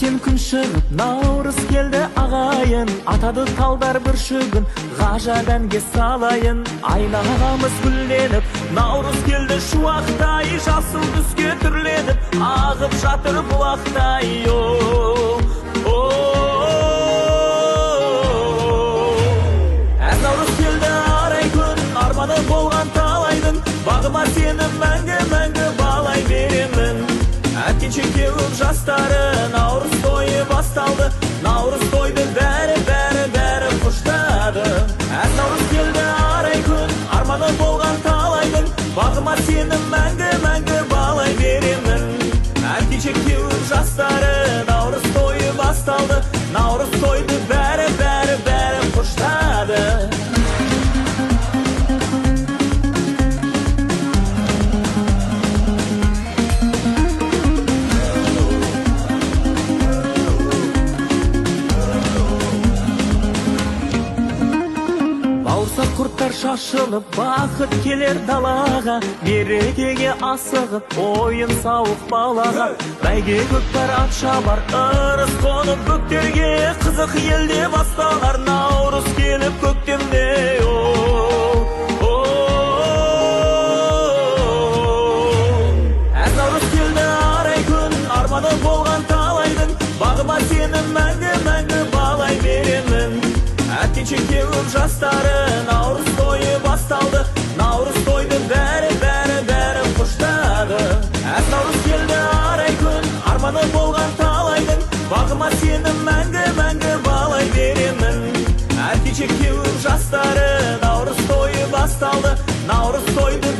ертең күн шығып, наурыз келді ағайын, атады талдар бүршігін, ғажап әнге салайын. Айналамыз гүлленіп, наурыз келді шуақтай, жасыл түске түрленіп, ағып жатыр бұлақтай. Әз наурыз келді арай күн, арманы болған талайдың, бағыма сені мәңгі балай беремін. Әткенше кеуіп жастары, наурыз тойы басталды, наурыз тойды бәрі құштады. Әз наурыз келді арай күн, арманы болған талайдың, бағыма сені мәңгі балай беремін. Әткенше кеуіп жастары, наурыз тойы басталды, наурыз тойды бәрі құштады. Құрттар шашылып, бақыт келер далаға, мерекеге асығып, ойын сауық балаға. Бәйге көкпар ат шабар, ырыс қонып көктерге, қызық елде басталар, наурыз келіп көктемде. Әз наурыз келді арай күн, арманы болған талайдың, бағыма сені мәңгі балай беремін. Әткенше кеуіп жастары, наурыз тойы басталды, наурыз тойды бәрі құштады. Әз наурыз келді арай күн, арманы болған талайдың, бағыма сені мәңгі балай беремін. Әткенше кеуіп жастары, наурыз тойы басталды, наурыз тойды